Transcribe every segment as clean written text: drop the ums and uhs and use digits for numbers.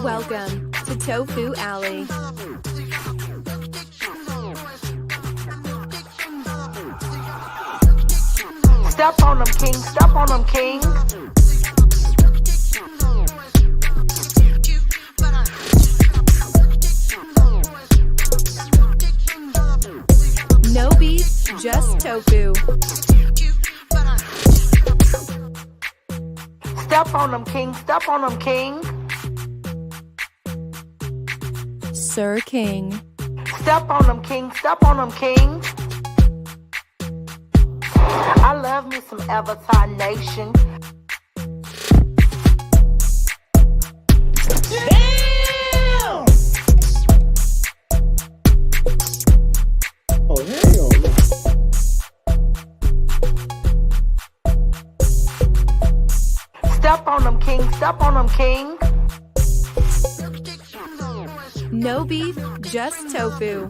Welcome to Tofu Alley. Step on them, king. Step on them, king. No beef, just tofu. Step on them, king. Step on them, king. Sir King. Step on them, king. Step on them, king. I love me some Avatar Nation. Damn! Oh, hell no. Step on them, king. Step on them, king. No beef, just tofu.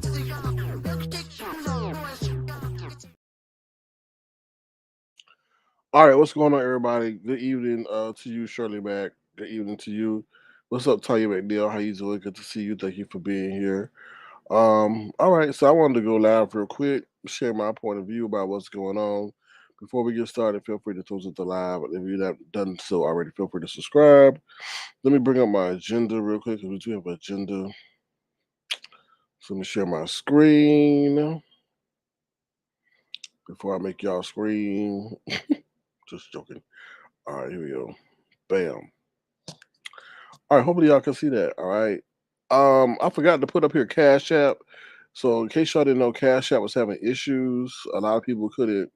All right, what's going on, everybody? Good evening to you, Shirley Mack. Good evening to you. What's up, Tanya McNeil? How you doing? Good to see you. Thank you for being here. All right, so I wanted to go live real quick, share my point of view about what's going on. Before we get started, feel free to close the live. If you've not done so already, feel free to subscribe. Let me bring up my agenda real quick because we do have an agenda. So let me share my screen before I make y'all scream. Just joking. All right, here we go. Bam. All right, hopefully y'all can see that. All right. I forgot to put up here Cash App. So in case y'all didn't know, Cash App was having issues. A lot of people couldn't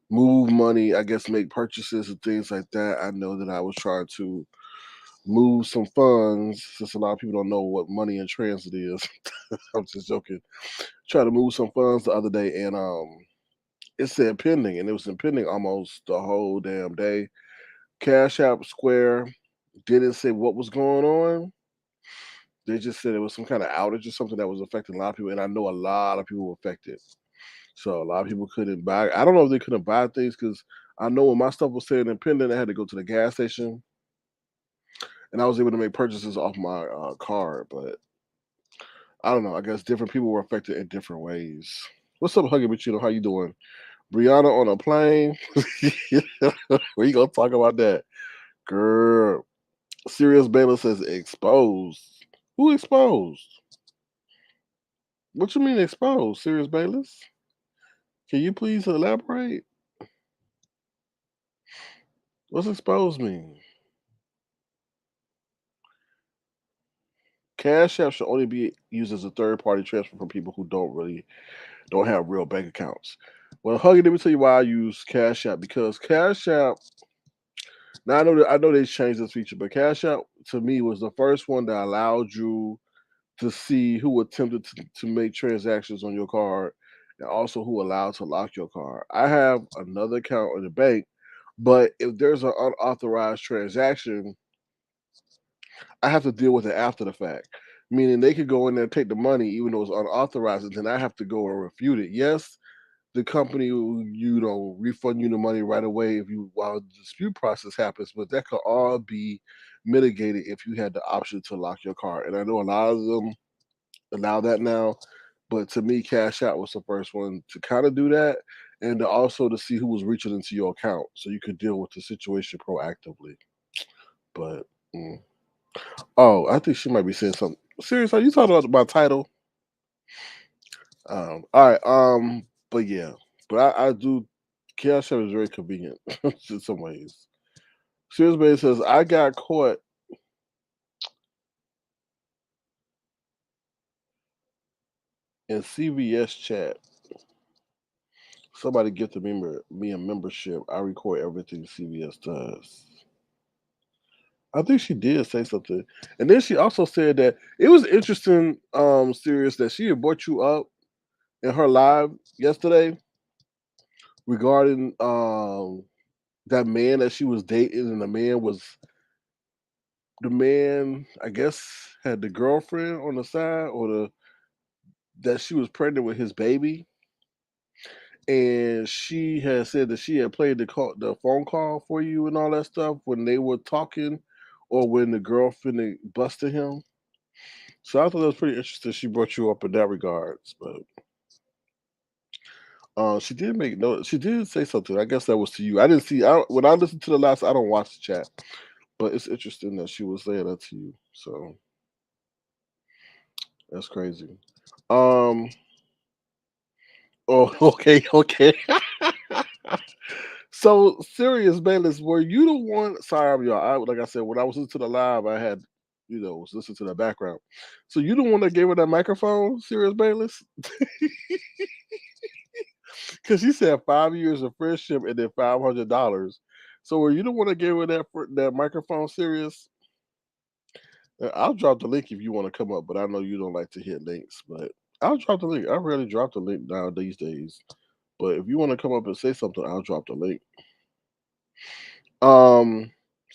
move money, I guess make purchases and things like that. I know that I was trying to move some funds since a lot of people don't know what money in transit is. I'm just joking. Try to move some funds the other day and it said pending and it was in pending almost the whole damn day. Cash App Square didn't say what was going on. They just said it was some kind of outage or something that was affecting a lot of people, and I know a lot of people were affected. So a lot of people couldn't buy. I don't know if they couldn't buy things because I know when my stuff was sitting in pending, I had to go to the gas station, and I was able to make purchases off my card. But I don't know. I guess different people were affected in different ways. What's up, Huggy Machino? How you doing? Brianna on a plane? We gonna talk about that, girl? Serious Baylis says exposed. Who exposed? What you mean exposed? Serious Baylis? Can you please elaborate? What's exposed mean? Cash App should only be used as a third party transfer for people who don't have real bank accounts. Well, Huggy, let me tell you why I use Cash App because Cash App. Now I know they changed this feature, but Cash App to me was the first one that allowed you to see who attempted to make transactions on your card and also who allowed to lock your card. I have another account in the bank, but if there's an unauthorized transaction, I have to deal with it after the fact. Meaning they could go in there and take the money even though it's unauthorized, and then I have to go and refute it. Yes, the company will, refund you the money right away if you while the dispute process happens, but that could all be mitigated if you had the option to lock your card. And I know a lot of them allow that now, but to me, Cash Out was the first one to kind of do that, and also to see who was reaching into your account, so you could deal with the situation proactively. But oh, I think she might be saying something. Serious? Are you talking about my title? All right. But yeah, but I do. Cash App is very convenient in some ways. Serious Bay says I got caught in CVS chat. Somebody gifted me a membership. I record everything CVS does. I think she did say something. And then she also said that it was interesting, Sirius, that she had brought you up in her live yesterday regarding that man that she was dating, and the man, I guess, had the girlfriend on the side or the that she was pregnant with his baby. and she had said that she had played the phone call for you and all that stuff when they were talking, or when the girlfriend busted him. So I thought that was pretty interesting. She brought you up in that regards, but she did make note. She did say something. I guess that was to you. I didn't see. When I listened to the last, I don't watch the chat, but it's interesting that she was saying that to you. So that's crazy. Um. Oh, okay, okay. So serious, Baylis, were you the one? Sorry, I'm y'all. Like I said, when I was listening to the live, I had, was listening to the background. So you the one that gave her that microphone, serious Baylis? Because she said 5 years of friendship and then $500. So were you the one that gave her that microphone, serious? I'll drop the link if you want to come up, but I know you don't like to hit links. But I'll drop the link. I rarely drop the link now these days. But if you want to come up and say something, I'll drop the link. So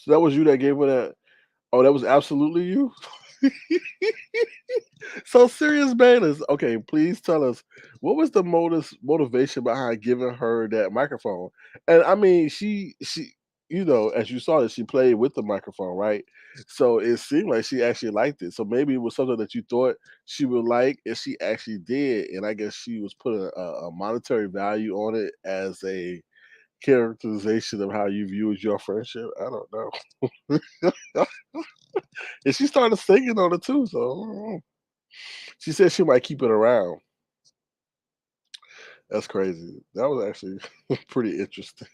that was you that gave her that. Oh, that was absolutely you. So serious, Baylis. Okay, please tell us what was the motivation behind giving her that microphone? And I mean, she as you saw that she played with the microphone, right? So it seemed like she actually liked it. So maybe it was something that you thought she would like, and she actually did. And I guess she was putting a monetary value on it as a characterization of how you viewed your friendship. I don't know. And she started singing on it too. So she said she might keep it around. That's crazy. That was actually pretty interesting.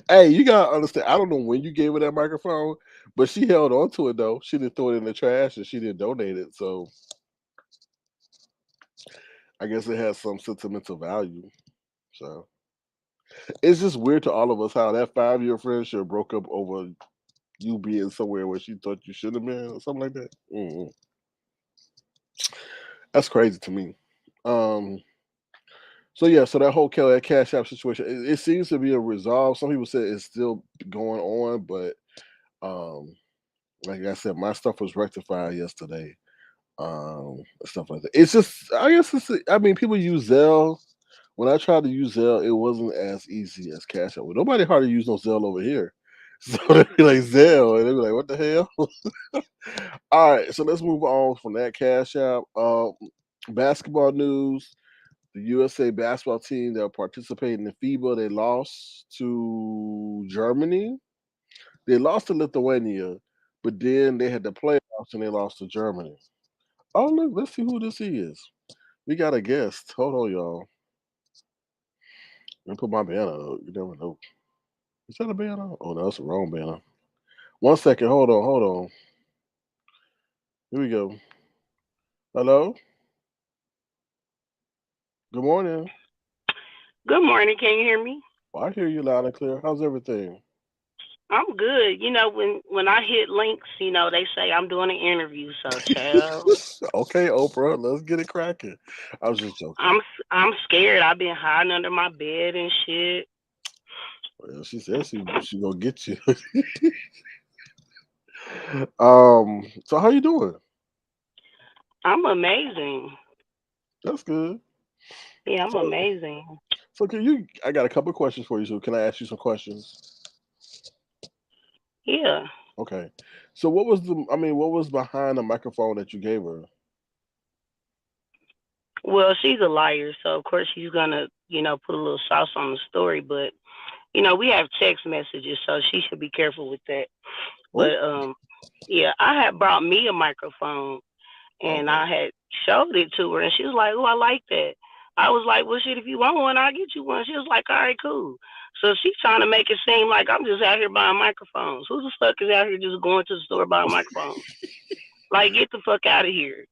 Hey, you gotta understand. I don't know when you gave her that microphone, but she held on to it though. She didn't throw it in the trash and she didn't donate it. So I guess it has some sentimental value. So it's just weird to all of us how that 5 year friendship broke up over you being somewhere where she thought you should have been or something like that. That's crazy to me. Um, so yeah, so that whole that Cash App situation, it seems to be a resolve. Some people say it's still going on, but um, like I said, my stuff was rectified yesterday. Stuff like that. It's just, I guess I mean, people use Zelle. When I tried to use Zelle, it wasn't as easy as Cash App. Well, nobody hardly use no Zelle over here. So they'd be like Zelle, and they'd be like, "What the hell?" All right, so let's move on from that Cash App. Basketball news: the USA basketball team that are participating in FIBA, they lost to Germany. They lost to Lithuania, but then they had the playoffs and they lost to Germany. Oh, look, let's see who this is. We got a guest. Hold on, y'all. Let me put my banner up. You never know. Is that a banner? Oh, no, that's the wrong banner. One second. Hold on. Hold on. Here we go. Hello. Good morning. Good morning. Can you hear me? Well, I hear you loud and clear. How's everything? I'm good. When I hit links, they say I'm doing an interview. So, child, Okay, Oprah, let's get it cracking. I was just joking. I'm scared. I've been hiding under my bed and shit. Well, she said she gonna get you. So how you doing? I'm amazing. That's good. Yeah, I'm So amazing. so can you? I got a couple of questions for you. So can I ask you some questions? Yeah. Okay. So what was the? I mean, what was behind the microphone that you gave her? Well, she's a liar, so of course she's gonna, put a little sauce on the story. But we have text messages, so she should be careful with that. Oh, But yeah, I had brought me a microphone and okay. I had showed it to her, and she was like, "Oh, I like that." I was like, "Well, shit, if you want one, I'll get you one." She was like, "All right, cool." So she's trying to make it seem like I'm just out here buying microphones. Who the fuck is out here just going to the store buying microphones? Like, get the fuck out of here.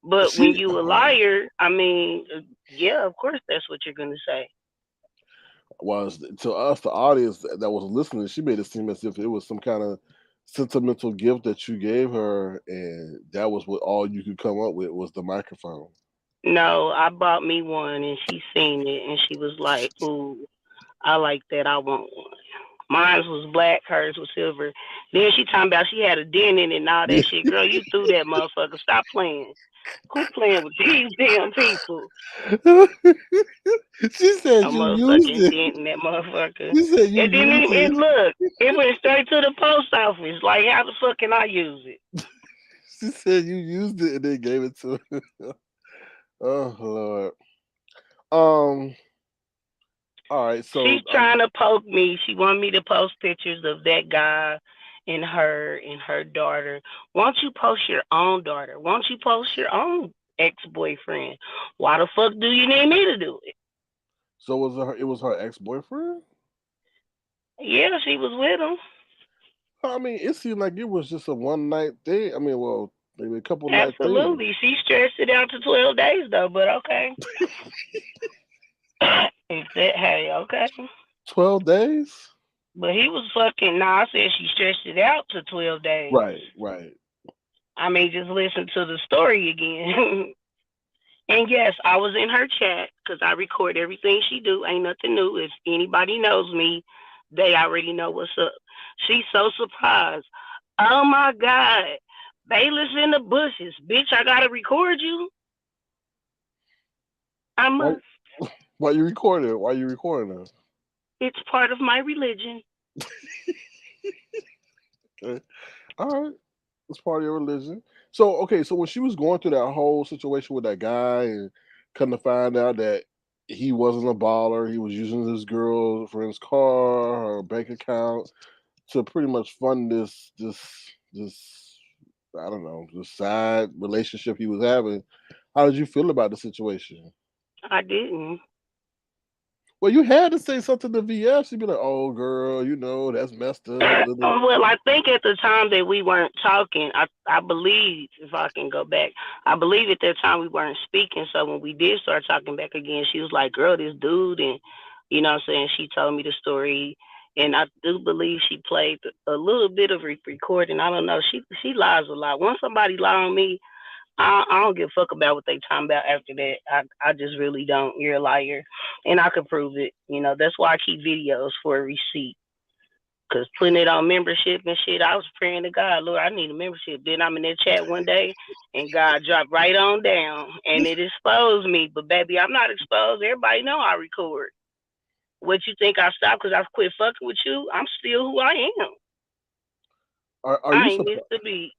But when She you a liar, I mean, yeah, of course that's what you're gonna say. was to us, the audience that was listening. She made it seem as if it was some kind of sentimental gift that you gave her, and that was what all you could come up with was the microphone. No, I bought me one, and she seen it, and she was like, "Ooh, I like that. I want one." Mine was black, hers was silver. Then she talking about she had a dent in it and all that shit. Girl, you threw that motherfucker. Stop playing. Who playing with these damn people? She said A you used motherfucking it. dent in that motherfucker. She said you And then used it it. look, it went straight to the post office. Like, how the fuck can I use it? She said you used it and then gave it to her. Oh Lord. Um. All right. So She's trying to poke me. She want me to post pictures of that guy and her daughter. Won't you post your own daughter? Won't you post your own ex-boyfriend? Why the fuck do you need me to do it? so was it her? It was her ex boyfriend. Yeah, she was with him. I mean, it seemed like it was just a one night thing. I mean, well, maybe a couple night thing. Absolutely. She stretched it out to 12 days though, but okay. It's that, hey, okay. 12 days. But he was fucking, nah, I said she stretched it out to 12 days. Right. Right. I mean, just listen to the story again. And yes, I was in her chat because I record everything she do. Ain't nothing new. If anybody knows me, they already know what's up. She's so surprised. Oh my God. Baylis in the bushes. Bitch, I gotta record you. I Why? must. Why you recording? Why you recording her? It's part of my religion. Okay. All right. It's part of your religion. So okay. So when she was going through that whole situation with that guy and come to find out that he wasn't a baller, he was using his girlfriend's car or bank account to pretty much fund this I don't know, the side relationship he was having. How did you feel about the situation? I didn't. Well, you had to say something to VF. She'd be like, "Oh, girl, you know that's messed up." Well, I think at the time that we weren't talking, I believe, if I can go back, I believe at that time we weren't speaking. So when we did start talking back again, she was like, girl, this dude. And, you know what I'm saying? She told me the story. And I do believe she played a little bit of recording. I don't know. She lies a lot. Once somebody lie on me, I don't give a fuck about what they talking about after that. I just really don't. You're a liar. And I could prove it. You know, that's why I keep videos for a receipt. Cause putting it on membership and shit, I was praying to God, Lord, I need a membership. Then I'm in that chat one day, and God dropped right on down, and it exposed me. But baby, I'm not exposed. Everybody know I record. What you think I stopped because I quit fucking with you? I'm still who I am. Are I you ain't surprised? missed a beat.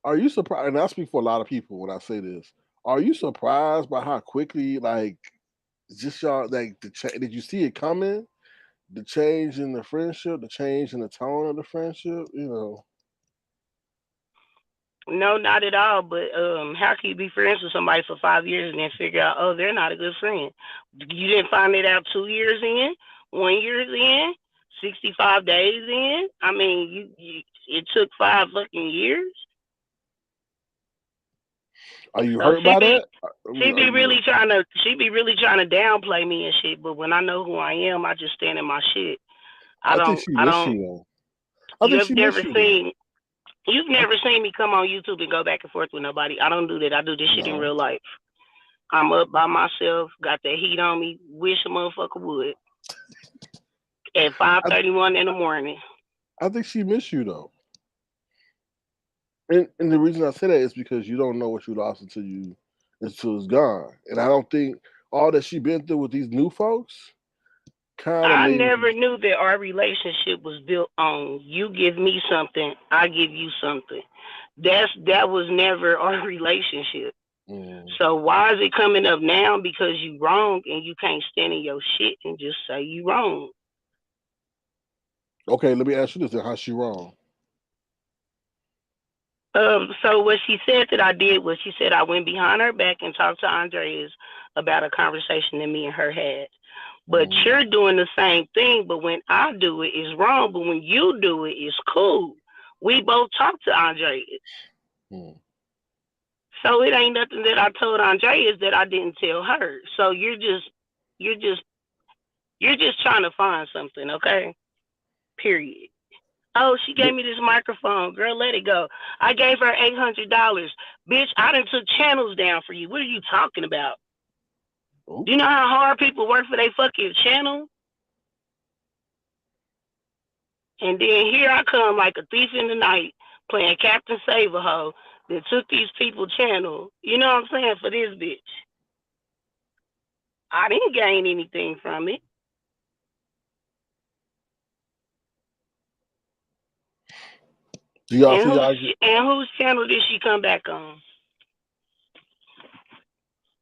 Are you surprised? And I speak for a lot of people when I say this. Are you surprised by how quickly, like, just y'all, like, did you see it coming? The change in the friendship, the change in the tone of the friendship, you know. No, not at all. But how can you be friends with somebody for 5 years and then figure out, oh, they're not a good friend? You didn't find it out 2 years in, 1 year in, 65 days in. I mean, it took 5 fucking years. Are you So hurt by that? I she mean, are be you? really trying to downplay me and shit. But when I know who I am, I just stand in my shit. I think she I miss don't. you though. I think You've she miss never you though. seen. You've never seen me come on YouTube and go back and forth with nobody. I don't do that. I do this shit in No, real life. I'm up by myself, got that heat on me. Wish a motherfucker would. At five I, 31 in the morning. I think she miss you though. And the reason I say that is because you don't know what you lost until it's gone. And I don't think all that she been through with these new folks kind of I maybe. never knew that our relationship was built on you give me something, I give you something. That was never our relationship. Mm. So why is it coming up now? Because you wrong and you can't stand in your shit and just say you wrong. Okay, let me ask you this: then, how's she wrong? So what she said that I did was she said I went behind her back and talked to Andreas about a conversation that me and her had. But Mm. you're doing the same thing, but when I do it, it's wrong. But when you do it, it's cool. We both talked to Andreas. Mm. So it ain't nothing that I told Andreas that I didn't tell her. So you're just you're just trying to find something, okay? Period. Oh, she gave me this microphone. Girl, let it go. I gave her $800. Bitch, I done took channels down for you. What are you talking about? Do you know how hard people work for their fucking channel? And then here I come like a thief in the night playing Captain Save-A-Ho that took these people channel. You know what I'm saying? For this bitch. I didn't gain anything from it. Do y'all And see y'all? whose channel did she come back on?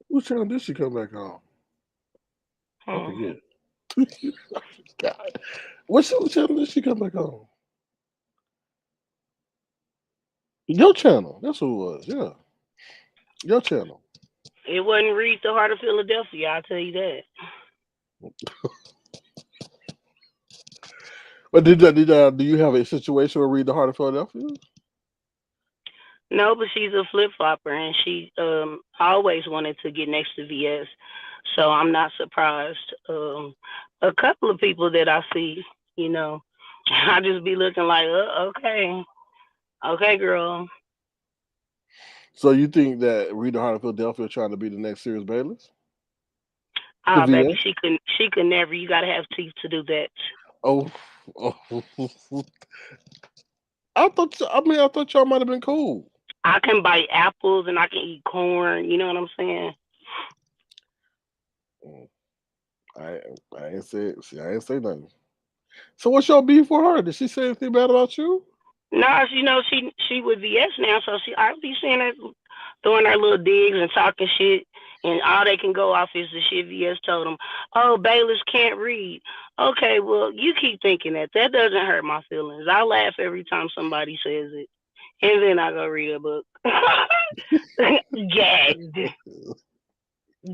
Whose channel did she come back on? I forget. God, whose channel did she come back on? Your channel. That's who it was. Yeah, your channel. It wasn't Read the Heart of Philadelphia, I'll tell you that. But do you have a situation where Read the Heart of Philadelphia? No, but she's a flip flopper, and she always wanted to get next to VS, so I'm not surprised. A couple of people that I see, you know, I just be looking like, okay, girl. So you think that Read the Heart of Philadelphia is trying to be the next Sirius Baylis? Ah, The baby, VS? she could never. You gotta have teeth to do that. Oh, I thought y'all might have been cool. I can bite apples and I can eat corn. You know what I'm saying? I ain't say. See, I ain't say nothing. So what's your beef for her? Did she say anything bad about you? No, you know she with VS now, so I be seeing her throwing her little digs and talking shit, and all they can go off is the shit VS told them. Oh, Baylis can't read. Okay, well you keep thinking that doesn't hurt my feelings. I laugh every time somebody says it, and then I go read a book. Gagged,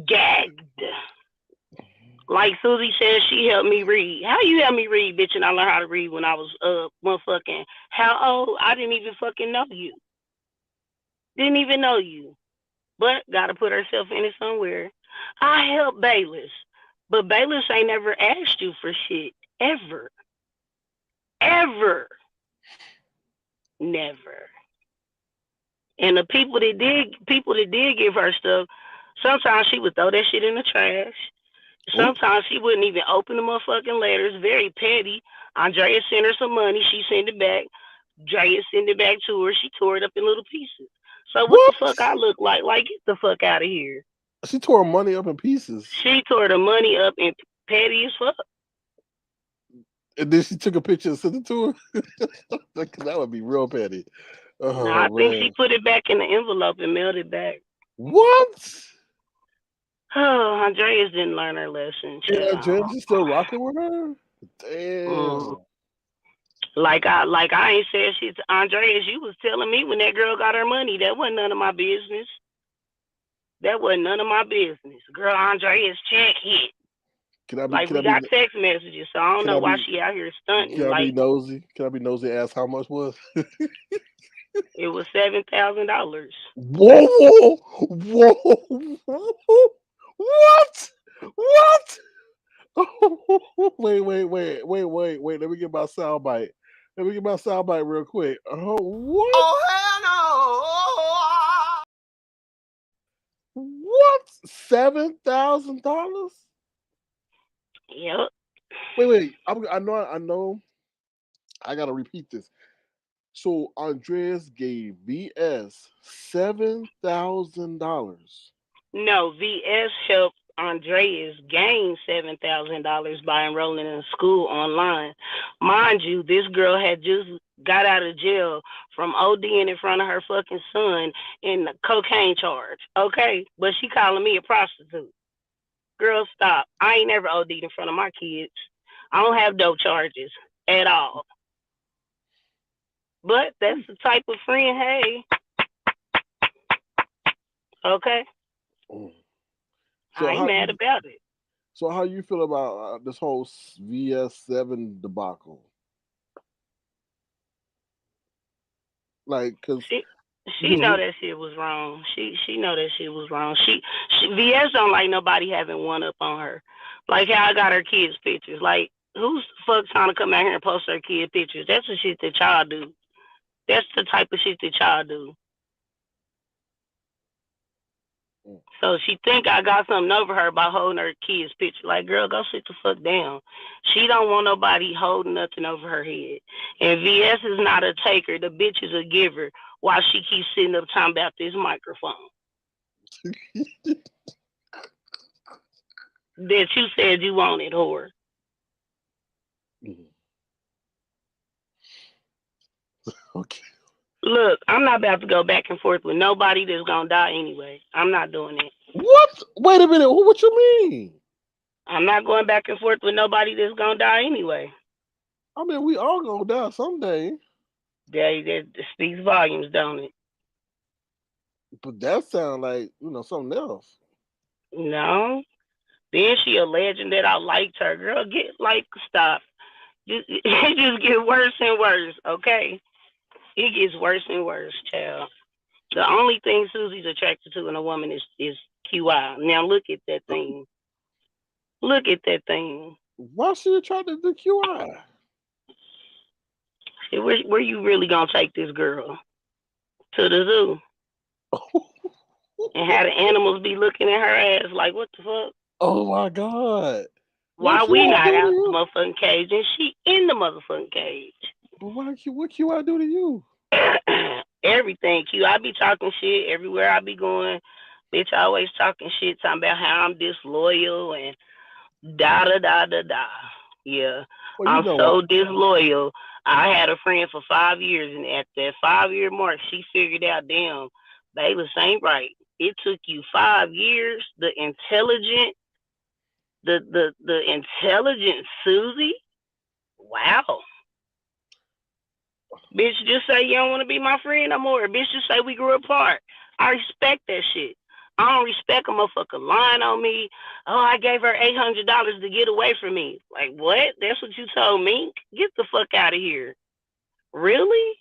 gagged. Like Susie says, she helped me read. How you help me read, bitch? And I learned how to read when I was motherfucking how old? I didn't even fucking know you. Didn't even know you. But gotta put herself in it somewhere. I helped Baylis. But Baylis ain't never asked you for shit. Ever. Ever. Never. And the people that did give her stuff, sometimes she would throw that shit in the trash. Sometimes she wouldn't even open the motherfucking letters. Very petty. Andrea sent her some money. She sent it back. Drea sent it back to her. She tore it up in little pieces. So what the fuck I look like? Like, get the fuck out of here. She tore her money up in pieces. She tore the money up and petty as fuck. And then she took a picture and sent it to her. That would be real petty. Oh, Now, I think man. she put it back in the envelope and mailed it back. What? Oh, Andreas didn't learn her lesson. Yeah, Andreas is still rocking with her? Damn. Like I ain't said shit to Andreas. You was telling me when that girl got her money. That wasn't none of my business. That wasn't none of my business. Girl, Andreas check hit. We got text messages, so I don't know why she out here stunting. Can I be nosy? Can I be nosy? Ask how much was? It was $7,000. Whoa! What? Wait. Let me get my soundbite. Real quick. Oh, what? Oh, hell no! What? $7,000? Yep. Wait. I know. I gotta repeat this. So Andreas gave VS $7,000. No, VS helped Andreas gain $7,000 by enrolling in school online. Mind you, this girl had just got out of jail from ODing in front of her fucking son in the cocaine charge. Okay, but she calling me a prostitute. Girl, stop. I ain't never OD'd in front of my kids. I don't have dope charges at all. But that's the type of friend, hey. Okay. So I ain't mad about it. So how you feel about this whole VS7 debacle? Like, cause she know that shit was wrong. She know that shit was wrong. She VS don't like nobody having one up on her. Like how I got her kids' pictures. Like who's the fuck trying to come out here and post her kid pictures? That's the shit that y'all do. That's the type of shit that y'all do. Mm. So she think I got something over her by holding her kid's picture. Like, girl, go sit the fuck down. She don't want nobody holding nothing over her head. And VS is not a taker. The bitch is a giver. While she keeps sitting up talking about this microphone that you said you wanted, whore. Mm. Okay. Look, I'm not about to go back and forth with nobody that's gonna die anyway. I'm not doing it. What? Wait a minute. What you mean? I'm not going back and forth with nobody that's gonna die anyway. I mean, we all gonna die someday. That speaks volumes, don't it? But that sounds like something else. No. Then she alleging that I liked her. Girl, stop. It just get worse and worse, okay? It gets worse and worse, child. The only thing Susie's attracted to in a woman is QI. Now look at that thing. Look at that thing. Why she attracted to QI? Where you really gonna take this girl? To the zoo. And have the animals be looking at her ass like, what the fuck? Oh my God. Why we not out the motherfucking cage and she in the motherfucking cage? But what QI do to you? Everything, Q. I be talking shit everywhere I be going. Bitch, always talking shit, talking about how I'm disloyal and da da da da da. Yeah, Well, I'm so disloyal. I had a friend for 5 years, and at that 5 year mark, she figured out, damn, Baylis ain't right. It took you 5 years. The intelligent Susie. Wow. Bitch, just say you don't want to be my friend no more. Bitch, just say we grew apart. I respect that shit. I don't respect a motherfucker lying on me. Oh, I gave her $800 to get away from me. Like, what? That's what you told me? Get the fuck out of here. Really?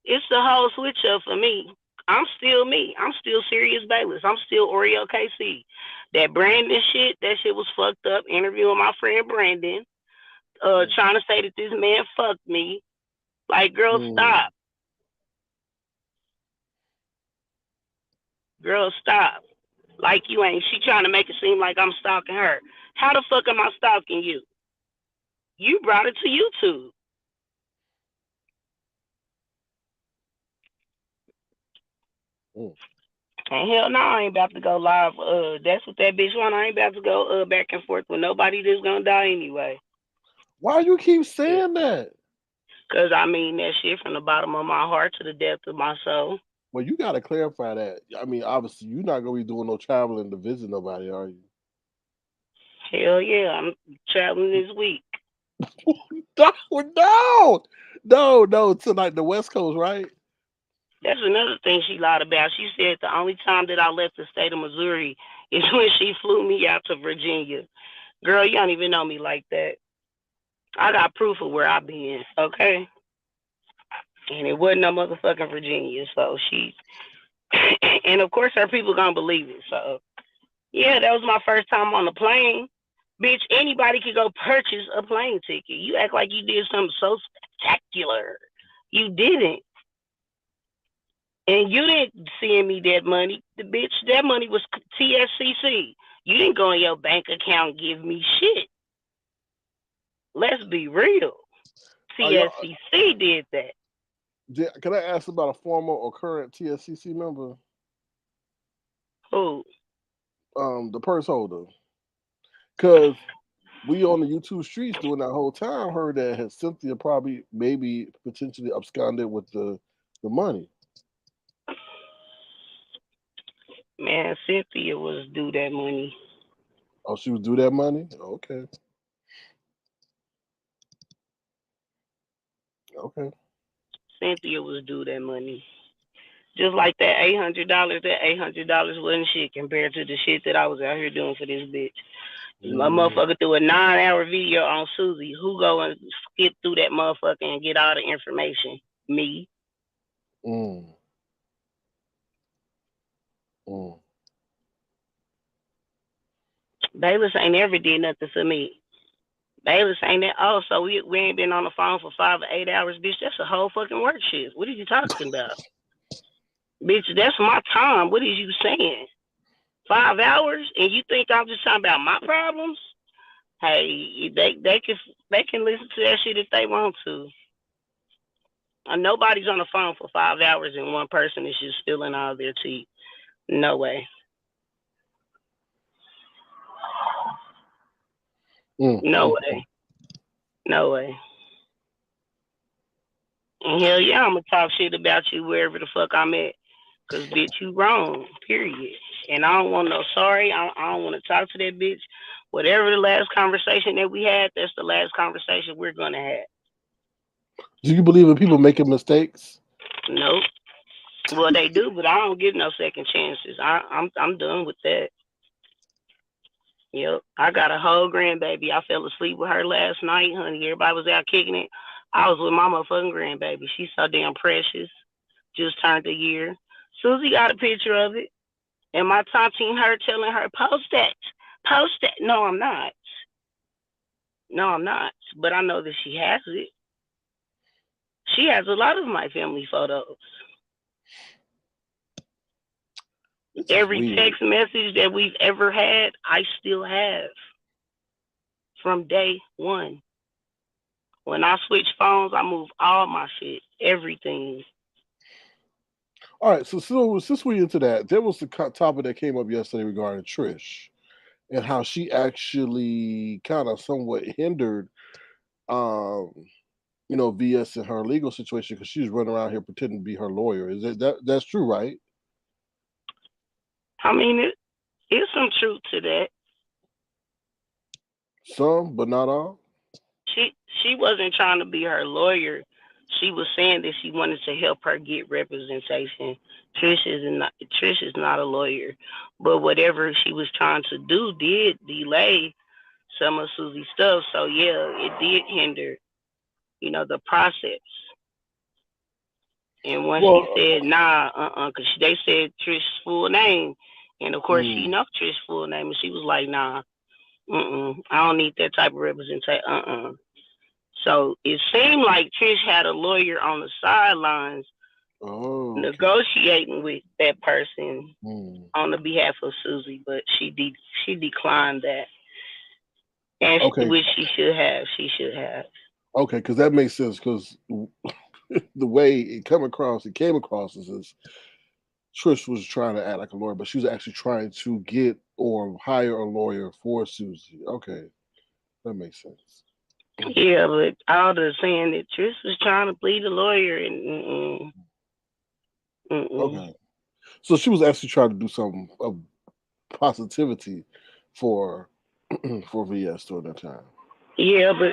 It's the whole switch up for me. I'm still me. I'm still Serious Baylis. I'm still Oreo KC. That Brandon shit, that shit was fucked up. Interviewing my friend Brandon. Trying to say that this man fucked me. Like, girl, stop. Girl, stop. Like you ain't. She trying to make it seem like I'm stalking her. How the fuck am I stalking you? You brought it to YouTube. And hell no, I ain't about to go live. That's what that bitch want. I ain't about to go back and forth with nobody that's gonna die anyway. Why you keep saying that? Cause I mean that shit from the bottom of my heart to the depth of my soul. Well, you gotta clarify that. I mean, obviously, you're not gonna be doing no traveling to visit nobody, are you? Hell yeah, I'm traveling this week. No, to like the West Coast, right? That's another thing she lied about. She said the only time that I left the state of Missouri is when she flew me out to Virginia. Girl, you don't even know me like that. I got proof of where I been, okay? And it wasn't no motherfucking Virginia. So she, and of course her people gonna believe it. So yeah, that was my first time on the plane. Bitch, anybody could go purchase a plane ticket. You act like you did something so spectacular. You didn't. And you didn't send me that money. The bitch, that money was TSCC. You didn't go in your bank account and give me shit. Let's be real. TSCC did that. Can I ask about a former or current TSCC member? Who? The purse holder. Because we on the YouTube streets during that whole time heard that Cynthia probably maybe potentially absconded with the money. Man, Cynthia was due that money. Oh, she was due that money? Okay. Okay. Cynthia was due that money. Just like that $800 wasn't shit compared to the shit that I was out here doing for this bitch. My motherfucker threw a 9-hour video on Susie. Who go and skip through that motherfucker and get all the information? Me. Baylis ain't ever did nothing for me. Baylis ain't that. Oh, so we ain't been on the phone for 5 or 8 hours, bitch. That's a whole fucking work shift. What are you talking about? Bitch, that's my time. What is you saying? 5 hours, and you think I'm just talking about my problems? Hey, they can listen to that shit if they want to. Nobody's on the phone for 5 hours and one person is just stealing all their teeth. No way. No way. No way. And hell yeah, I'm gonna talk shit about you wherever the fuck I'm at. Cause bitch, you wrong. Period. And I don't want no sorry. I don't want to talk to that bitch. Whatever the last conversation that we had, that's the last conversation we're gonna have. Do you believe in people making mistakes? Nope. Well, they do, but I don't give no second chances. I'm done with that. Yep. I got a whole grandbaby. I fell asleep with her last night, honey. Everybody was out kicking it. I was with my motherfucking grandbaby. She's so damn precious. Just turned a year. Susie got a picture of it. And my taunting her, telling her, post that. Post that. No, I'm not. No, I'm not. But I know that she has it. She has a lot of my family photos. Every Weird. text message that we've ever had, I still have from day one. When I switch phones, I move all my shit, everything. All right, so since we into that, there was the topic that came up yesterday regarding Trish and how she actually kind of somewhat hindered, um, VS in her legal situation because she's running around here pretending to be her lawyer. Is that's true, right? I mean, it's some truth to that. Some, but not all. She wasn't trying to be her lawyer. She was saying that she wanted to help her get representation. Trish is not a lawyer, but whatever she was trying to do did delay some of Susie's stuff. So yeah, it did hinder, the process. And when she said nah, because they said Trish's full name, and of course she knows Trish's full name, and she was like, nah, I don't need that type of representation, So it seemed like Trish had a lawyer on the sidelines negotiating with that person on the behalf of Susie, but she declined that, and which she should have. She should have. Okay, because that makes sense. Because the way it came across is Trish was trying to act like a lawyer, but she was actually trying to get or hire a lawyer for Susie. Okay, that makes sense. Yeah, but all the saying that Trish was trying to plead a lawyer and Okay, so she was actually trying to do some of positivity for for VS during that time. Yeah, but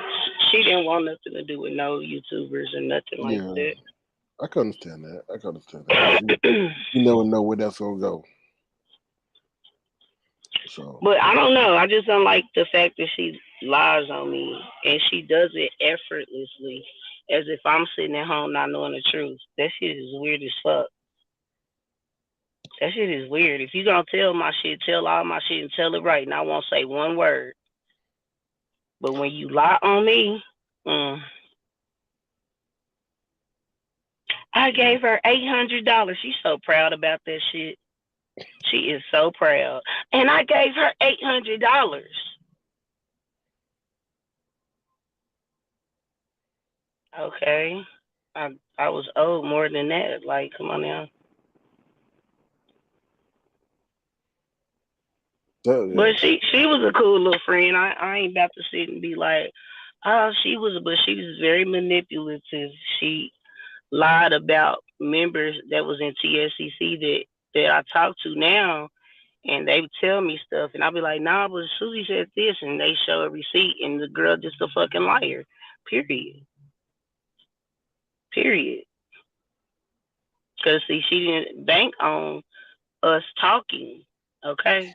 she didn't want nothing to do with no YouTubers or nothing like that. I can understand that. You never know where that's gonna go. So, but I don't know. I just don't like the fact that she lies on me and she does it effortlessly, as if I'm sitting at home not knowing the truth. That shit is weird as fuck. That shit is weird. If you gonna tell my shit, tell all my shit and tell it right, and I won't say one word. But when you lie on me, I gave her $800. She's so proud about that shit. She is so proud. And I gave her $800. Okay. I was owed more than that. Like, come on now. But she was a cool little friend. I ain't about to sit and be like, oh, she was very manipulative. She lied about members that was in TSCC that I talk to now, and they would tell me stuff, and I'll be like, nah, but Susie said this, and they show a receipt, and the girl just a fucking liar. Period. Because, see, she didn't bank on us talking, okay?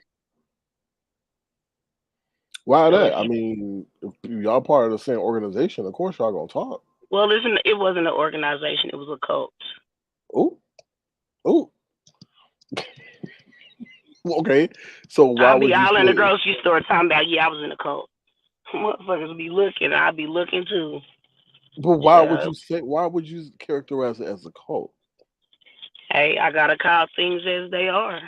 Why that? I mean, if y'all part of the same organization, of course y'all gonna talk. Well, it wasn't an organization. It was a cult. Oh. Okay. So why would you all say... in the grocery store talking about, I was in a cult. Motherfuckers be looking. I'll be looking too. But why would you characterize it as a cult? Hey, I gotta call things as they are.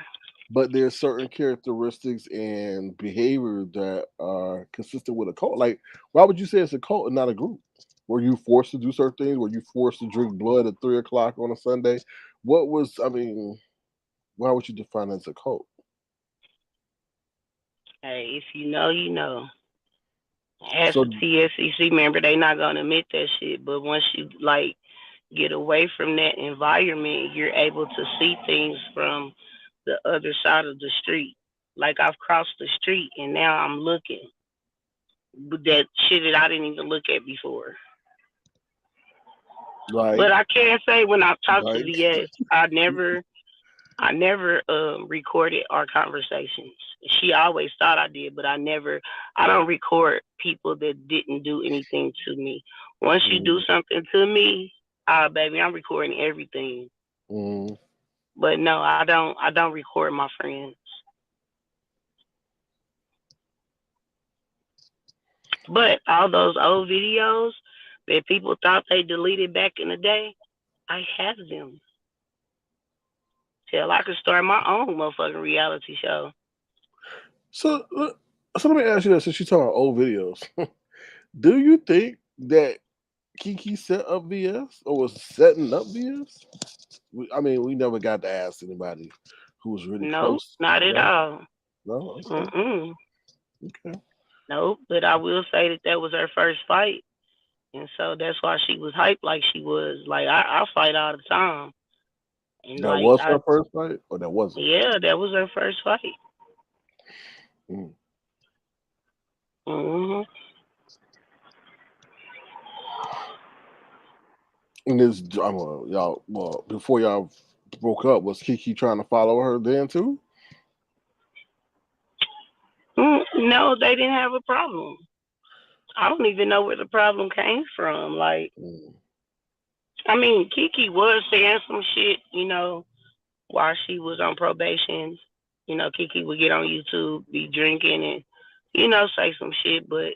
but there's certain characteristics and behavior that are consistent with a cult. Like, why would you say it's a cult and not a group? Were you forced to do certain things? Were you forced to drink blood at 3 o'clock on a Sunday? What was, I mean, why would you define it as a cult? Hey, if you know, you know. As So, a TSCC member, they not gonna admit that shit. But once you like get away from that environment, you're able to see things from the other side of the street. Like I've crossed the street and now I'm looking that shit that I didn't even look at before. like, But I can say when I've talked to like, VS, I never recorded our conversations. She always thought I did, but I don't record people that didn't do anything to me. Once you do mm, something to me, baby, I'm recording everything. mm, But no, I don't record my friends. But all those old videos that people thought they deleted back in the day, I have them. Hell, I could start my own motherfucking reality show. so, so let me ask you this: since you talking about old videos, do you think that Kiki set up VS or was setting up VS? I mean, we never got to ask anybody who was really No, close. not at No, all. no, okay, Mm-mm. okay. No, but I will say that that was her first fight. And so that's why she was hyped like she was. Like I fight all the time. And That like was her first fight, or that wasn't. yeah, that was her first fight. Mm. Hmm. And this, y'all. Well, before y'all broke up, was Kiki trying to follow her then too? No, they didn't have a problem. I don't even know where the problem came from. Like, Mm. I mean, Kiki was saying some shit, while she was on probation. Kiki would get on YouTube, be drinking and, say some shit, but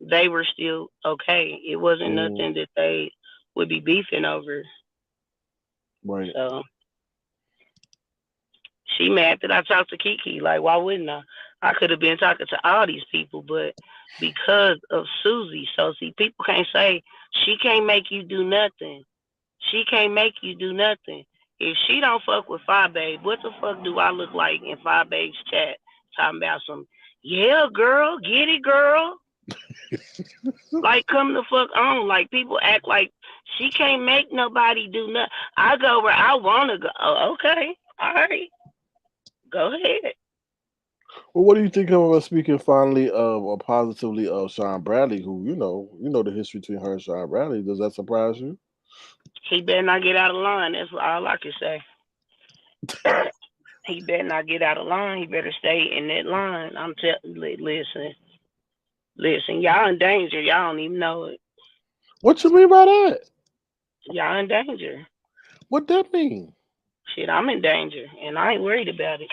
they were still okay. It wasn't Mm. nothing that they would be beefing over. Right. So she mad that I talked to Kiki. Like, why wouldn't I? I could have been talking to all these people, but because of Susie. So see, people can't say she can't make you do nothing. She can't make you do nothing. If she don't fuck with Fyebabe, what the fuck do I look like in Fyebabe's chat talking about some? Yeah, girl, get it, girl. Like, come the fuck on. Like, people act like she can't make nobody do nothing. I go where I want to go. Oh, okay. All right. Go ahead. Well, what do you think of us speaking finally of or positively of Sean Bradley, who you know the history between her and Sean Bradley? Does that surprise you? He better not get out of line. That's all I can say. He better not get out of line. He better stay in that line. Listen. Y'all in danger. Y'all don't even know it. What you mean by that? Y'all in danger. What that mean? Shit, I'm in danger, and I ain't worried about it.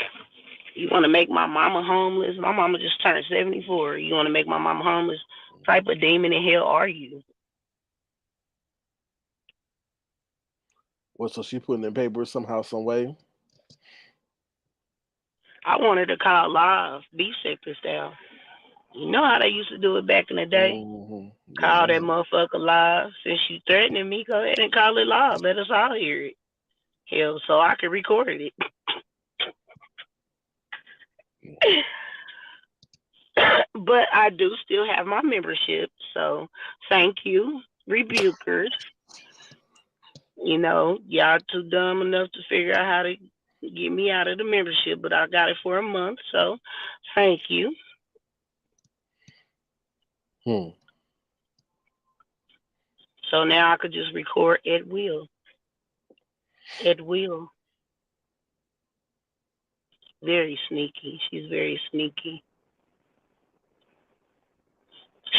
You want to make my mama homeless? My mama just turned 74. You want to make my mama homeless? Type of demon in hell are you? What? So she putting in papers somehow, some way? I wanted to call live, beef sector style. You know how they used to do it back in the day? Hmm. Call that Yeah. motherfucker live. Since you threatening me, go ahead and call it live. Let us all hear it. Hell, so I can record it. But I do still have my membership, so thank you, rebukers. Y'all too dumb enough to figure out how to get me out of the membership, but I got it for a month, so thank you. Hmm. So now I could just record at will. At will. Very sneaky. She's very sneaky.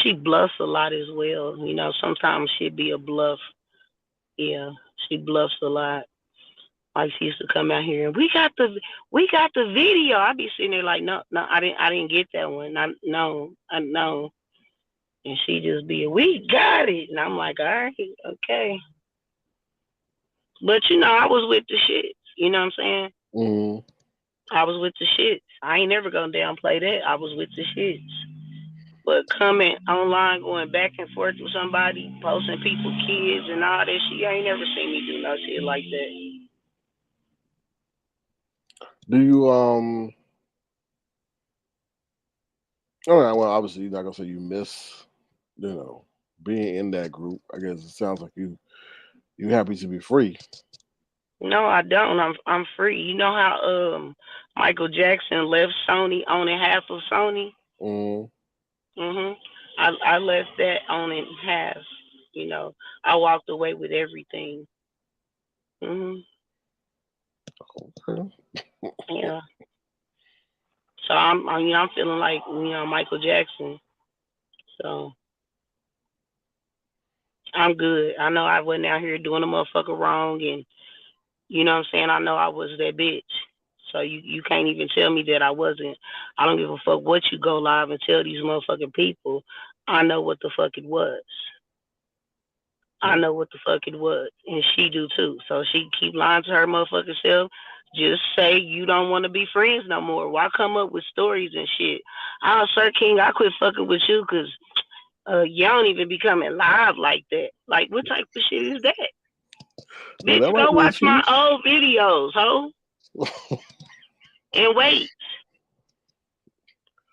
She bluffs a lot as well. Sometimes she'd be a bluff. Yeah, she bluffs a lot. Like she used to come out here and we got the video. I'd be sitting there like, no, I didn't get that one. I know. And she just be, we got it. And I'm like, all right, okay. But I was with the shit. You know what I'm saying? Hmm. I was with the shits. I ain't never gonna downplay that. I was with the shits. But coming online, going back and forth with somebody, posting people kids and all that shit, you ain't never seen me do no shit like that. Do you all right, well obviously you're not gonna say you miss, being in that group. I guess it sounds like you happy to be free. No, I don't. I'm free. You know how Michael Jackson left Sony owning half of Sony? Mm, Mhm. I left that owning half. You know, I walked away with everything. Mhm. okay. Yeah. So I'm feeling like Michael Jackson. So I'm good. I know I wasn't out here doing a motherfucker wrong, and you know what I'm saying. I know I was that bitch. So you can't even tell me that I wasn't. I don't give a fuck what you go live and tell these motherfucking people. I know what the fuck it was. I Mm. know what the fuck it was, and she do too. So she keep lying to her motherfucking self. Just say you don't want to be friends no more. Why come up with stories and shit? Oh, Sir King, I quit fucking with you because you don't even be coming live like that. Like, what type of shit is that? Well, that Bitch, might go be the watch my truth. old videos, ho, and wait.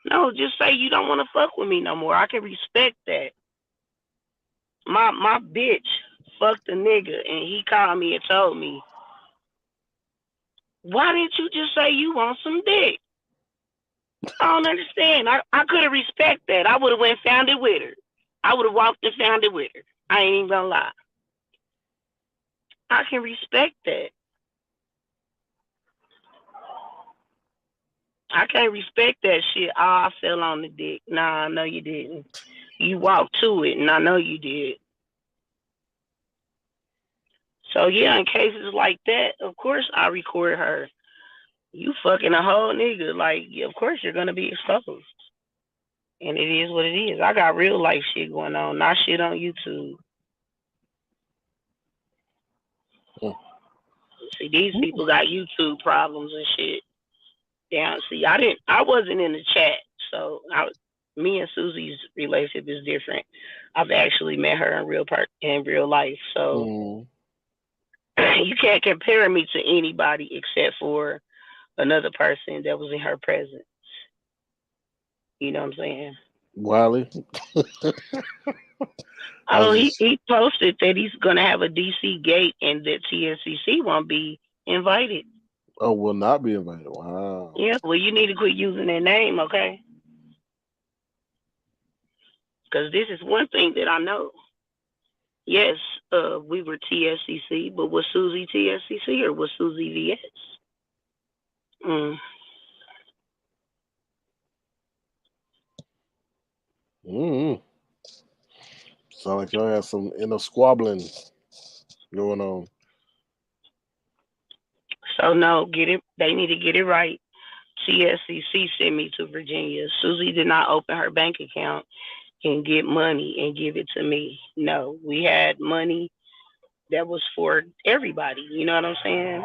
No, just say you don't want to fuck with me no more. I can respect that. My bitch fucked a nigga, and he called me and told me, why didn't you just say you want some dick? I don't understand. I could have respect that. I would have went and found it with her. I would have walked and found it with her. I ain't even gonna lie. I can respect that. I can't respect that shit. Oh, I fell on the dick. Nah, no, you didn't. You walked to it, and I know you did. So yeah, in cases like that, of course I record her. You fucking a whole nigga. Like, of course you're gonna be exposed. And it is what it is. I got real life shit going on, not shit on YouTube. See, these people got YouTube problems and shit. Down. See, I wasn't in the chat, so me and Susie's relationship is different. I've actually met her in real life, so Mm. you can't compare me to anybody except for another person that was in her presence. You know what I'm saying? Wiley. I Oh, was he, just he posted that he's gonna have a DC gate and that TSCC won't be invited. will not be invited. Wow. Yeah, well, you need to quit using that name, okay? Because this is one thing that I know. Yes, we were TSCC, but was Susie TSCC or was Susie VS? Mm. Mm. Sound like y'all had some inner squabbling going on. So no, get it. They need to get it right. TSCC sent me to Virginia. Susie did not open her bank account and get money and give it to me. No, we had money that was for everybody. You know what I'm saying?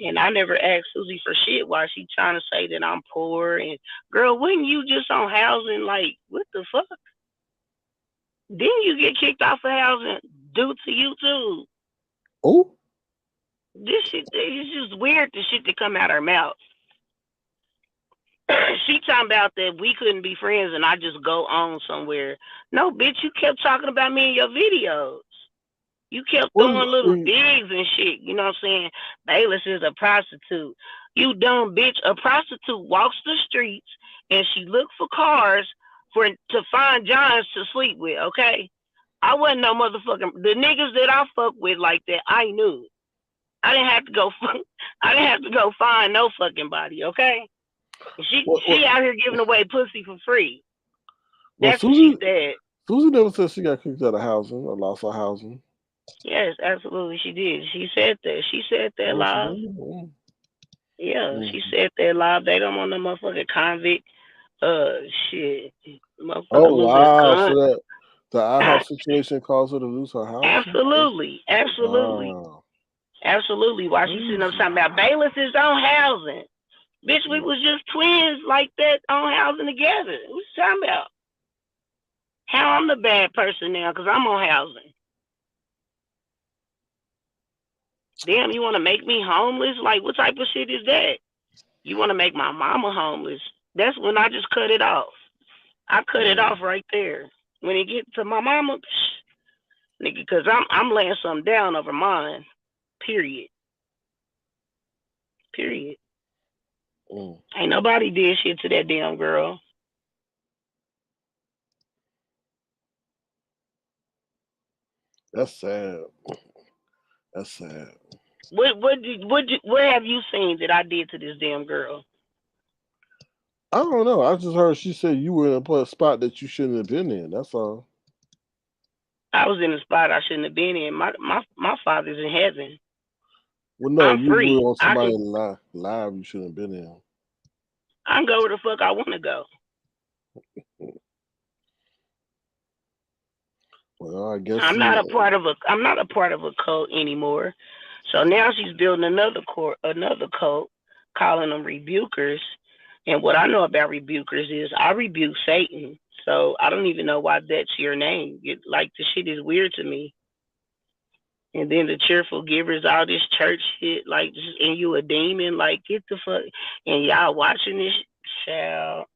And I never asked Susie for shit while she trying to say that I'm poor. And girl, wasn't you just on housing? Like, what the fuck? Then you get kicked off of housing due to YouTube. Oh, This shit is just weird. The shit that come out her mouth. She talking about that we couldn't be friends and I just go on somewhere. No, bitch, you kept talking about me in your videos. You kept what throwing little digs and shit. You know what I'm saying? Baylis is a prostitute. You dumb bitch. A prostitute walks the streets and she looked for cars to find Johns to sleep with, okay? I wasn't no motherfucking the niggas that I fuck with like that, I knew. I didn't have to go I didn't have to go find no fucking body, okay? She out here giving away pussy for free. well, That's what she Susie said. never said she got kicked out of housing or lost her housing. Yes, absolutely she did. She said that. She said that Oh, she live. did? Mm. Yeah, Mm. she said that live. They don't want no motherfucking convict. Shit. Motherfucker Oh lose their wow! So gun. that the IHOP situation caused her to lose her housing. Absolutely. Absolutely. Wow. Absolutely. While she sitting up Crazy. talking about Baylis is on housing. Bitch, we was just twins like that on housing together. What you talking about? How I'm the bad person now because I'm on housing. Damn, you want to make me homeless? Like, what type of shit is that? You want to make my mama homeless? That's when I just cut it off. I cut it off right there. When it get to my mama, nigga, because I'm laying something down over mine. Period. Period. Ain't nobody did shit to that damn girl. That's sad. That's sad. What have you seen that I did to this damn girl? I don't know. I just heard she said you were in a spot that you shouldn't have been in. That's all. I was in a spot I shouldn't have been in. My father's in heaven. Well, no, I'm you free. were on somebody live you shouldn't have been in. I can go where the fuck I want to go. Well, I guess I'm not a part of a cult anymore. So now she's building another cult, calling them rebukers. And what I know about rebukers is I rebuke Satan. So I don't even know why that's your name. Like, the shit is weird to me. And then the cheerful givers, all this church shit, like, and you a demon, like, get the fuck. And y'all watching this, child.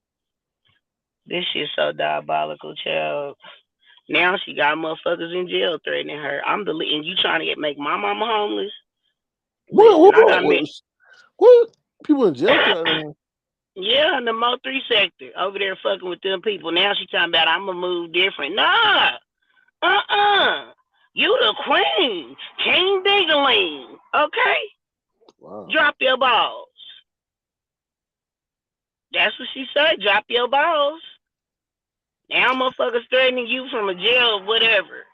This shit's so diabolical, child. Now she got motherfuckers in jail threatening her. And you trying to make my mama homeless? What? People in jail threatening her? Yeah, in the Mo 3 sector, over there fucking with them people. Now she talking about I'm gonna move different. Nah, you the queen, King Dingaling. Okay, wow. Drop your balls. That's what she said. Drop your balls. Now motherfuckers threatening you from a jail or whatever.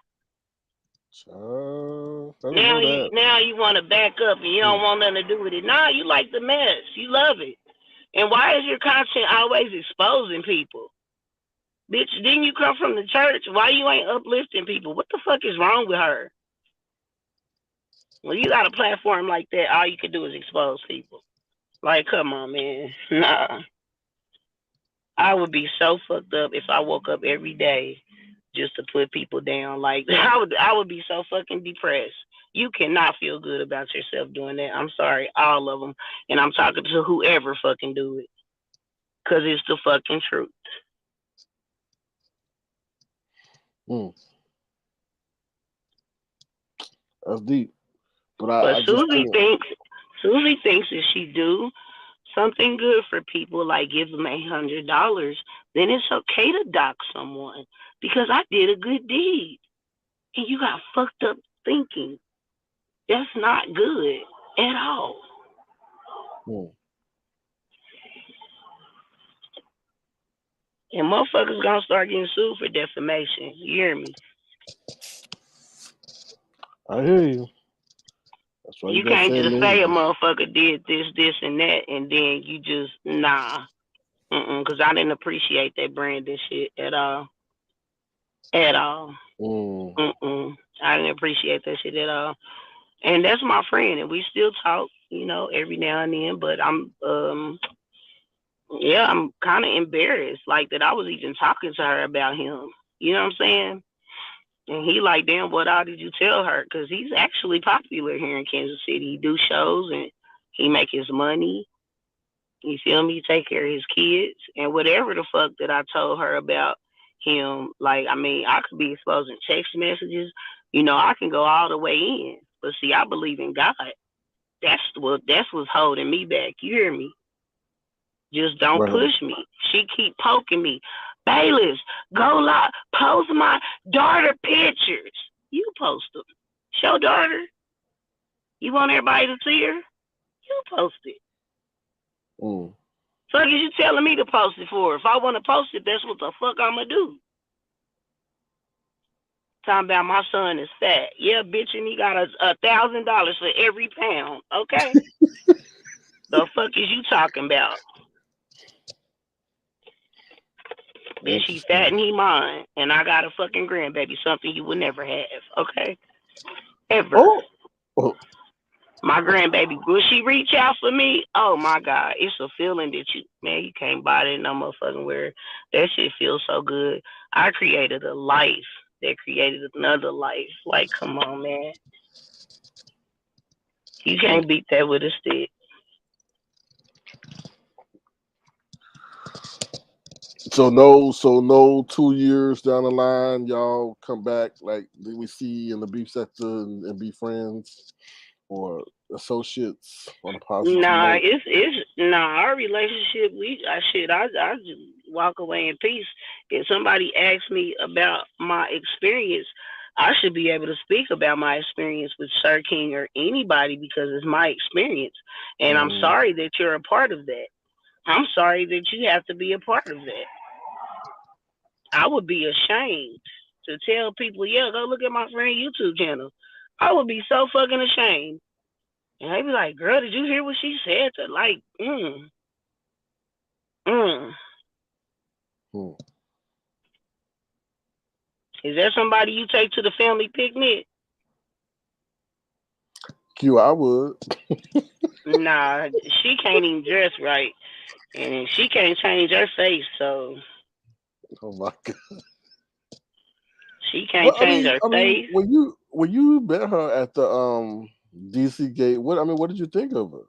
Now you want to back up and you don't want nothing to do with it. Nah, you like the mess. You love it. And why is your content always exposing people? Bitch, didn't you come from the church? Why you ain't uplifting people? What the fuck is wrong with her? When you got a platform like that, all you can do is expose people. Like, come on, man. Nah. I would be so fucked up if I woke up every day just to put people down. Like, I would be so fucking depressed. You cannot feel good about yourself doing that. I'm sorry, all of them. And I'm talking to whoever fucking do it. Because it's the fucking truth. That's deep. But Susie thinks if she do something good for people, like give them $800, then it's okay to dox someone because I did a good deed. And you got fucked up thinking. That's not good at all. And motherfuckers gonna start getting sued for defamation. You hear me? I hear you. That's why you can't just say a motherfucker did this, and that, and then you just, nah. Because I didn't appreciate that Brandon shit at all. At all. I didn't appreciate that shit at all. And that's my friend, and we still talk, every now and then, but I'm kind of embarrassed, like, that I was even talking to her about him. You know what I'm saying? And he like, damn, what all did you tell her? Because he's actually popular here in Kansas City. He do shows, and he make his money. You feel me? He take care of his kids. And whatever the fuck that I told her about him, like, I mean, I could be exposing text messages. I can go all the way in. But see, I believe in God. That's what's holding me back. You hear me? Just don't push me. She keep poking me. Baylis, go live. Post my daughter pictures. You post them. Show daughter. You want everybody to see her? You post it. Fuck is you telling me to post it for? If I want to post it, that's what the fuck I'm going to do. Talking about my son is fat. Yeah, bitch, and he got $1,000 for every pound. Okay? The fuck is you talking about? Bitch, he fat and he mine. And I got a fucking grandbaby, something you would never have. Okay? Ever. My grandbaby, will she reach out for me? Oh my God, it's a feeling that you can't buy that no motherfucking word. That shit feels so good. I created a life that created another life. Like, come on, man. You can't beat that with a stick. So no 2 years down the line, y'all come back like did we see in the beef sector and be friends or associates on a positive Nah, note. it's our relationship. I just walk away in peace. If somebody asks me about my experience, I should be able to speak about my experience with Sir King or anybody because it's my experience. And I'm Mm, sorry that you're a part of that. I'm sorry that you have to be a part of that. I would be ashamed to tell people, yeah, go look at my friend YouTube channel. I would be so fucking ashamed. And they be like, girl, did you hear what she said? To like, mm. mm. Is that somebody you take to the family picnic? Q, I would. Nah, she can't even dress right. And she can't change her face, so Oh my god. she can't Well, change her I mean, face. when you met her at the DC gate, what did you think of her?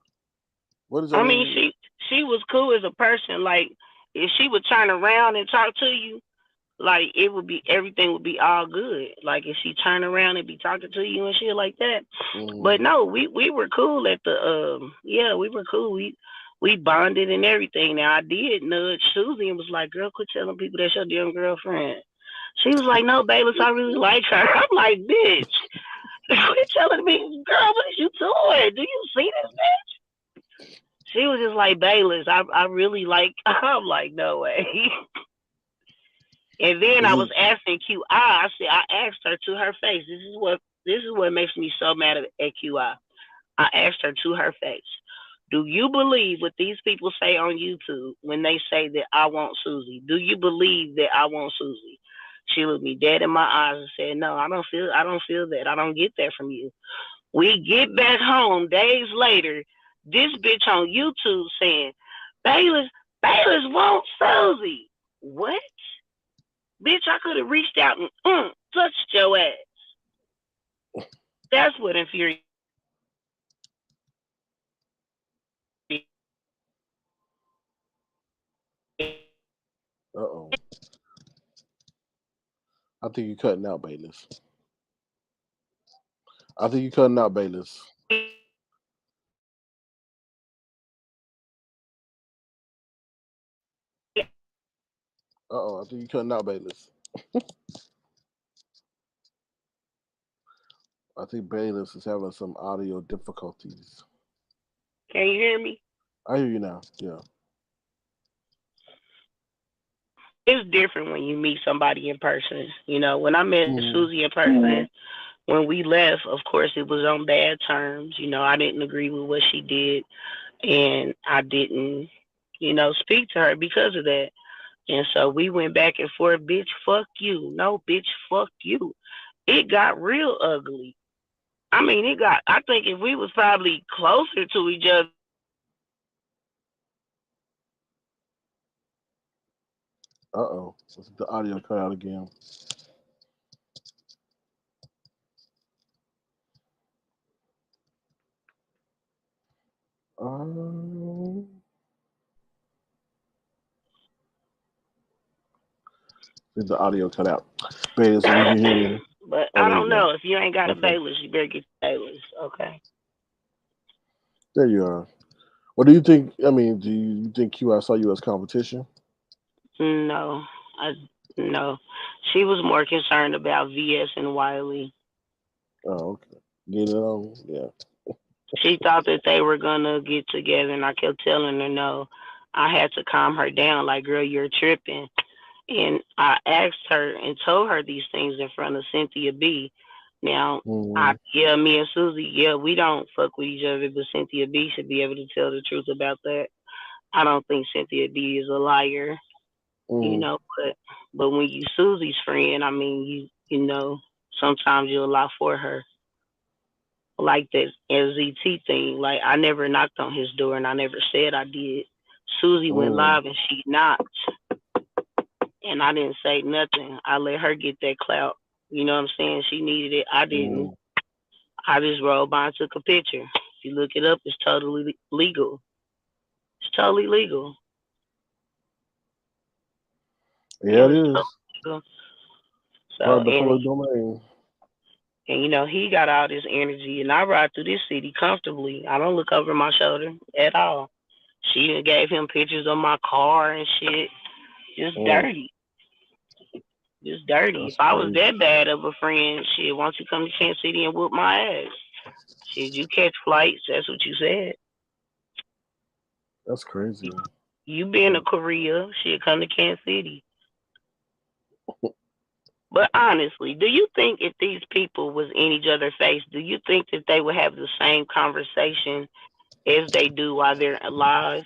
What is I I mean, mean? she was cool as a person. Like, if she would turn around and talk to you, like everything would be all good. Like if she turned around and be talking to you and shit like that. Mm, But no, we were cool at the we were cool. We bonded and everything. Now I did nudge Susie and was like, girl, quit telling people that's your damn girlfriend. She was like, no, Baylis, I really like her. I'm like, bitch, quit telling me, girl, what is you doing? Do you see this bitch? She was just like, Baylis, I really like I'm like, no way. And then is I it? was asking QI. I asked her to her face. This is what makes me so mad at QI. I asked her to her face. Do you believe what these people say on YouTube when they say that I want Susie? Do you believe that I want Susie? She looked me dead in my eyes and said, no, I don't feel that. I don't get that from you. We get back home days later, this bitch on YouTube saying, Baylis, Baylis wants Susie. What? Bitch, I could have reached out and touched your ass. That's what infuriates Uh oh. I think you're cutting out, Baylis. I think you're cutting out, Baylis. Uh oh. I think you're cutting out, Baylis. I think Baylis is having some audio difficulties. Can you hear me? I hear you now. Yeah. It's different when you meet somebody in person. When I met Mm, Susie in person, when we left, of course, it was on bad terms. I didn't agree with what she did, and I didn't, speak to her because of that. And so we went back and forth, bitch, fuck you. No, bitch, fuck you. It got real ugly. I think if we was probably closer to each other, uh oh. The audio cut out again. Um, the audio cut out. Baylis, if you can hear me. but Oh, I there you don't go. know. If you ain't got a Okay. Bayless, you better get Bayless. Okay. There you are. What do you think? I mean, do you think QI saw you as competition? No, I no. She was more concerned about VS and Wiley. Oh, okay. Get it on? Yeah. She thought that they were gonna get together, and I kept telling her no. I had to calm her down, like, girl, you're tripping. And I asked her and told her these things in front of Cynthia B. Now, Mm-hmm. me and Susie, we don't fuck with each other, but Cynthia B should be able to tell the truth about that. I don't think Cynthia B is a liar, Mm-hmm. but when you Susie's friend, I mean, sometimes you allow for her. like that LZT thing. Like I never knocked on his door and I never said I did. Susie went Mm, live and she knocked and I didn't say nothing. I let her get that clout. You know what I'm saying? She needed it. I didn't. mm. I just rolled by and took a picture. If you look it up, it's totally legal. It's totally legal. Yeah, Yeah, it it's is totally legal. part So of the public domain. and you know, he got all this energy and I ride through this city comfortably. I don't look over my shoulder at all. She done gave him pictures of my car and shit. Just Mm, dirty. Just dirty. If that's I was crazy. that bad of a friend, shit, why don't you come to Kansas City and whoop my ass? Shit, you catch flights, that's what you said. That's crazy. You been to Korea, shit, come to Kansas City. But honestly, do you think if these people was in each other's face, do you think that they would have the same conversation as they do while they're alive?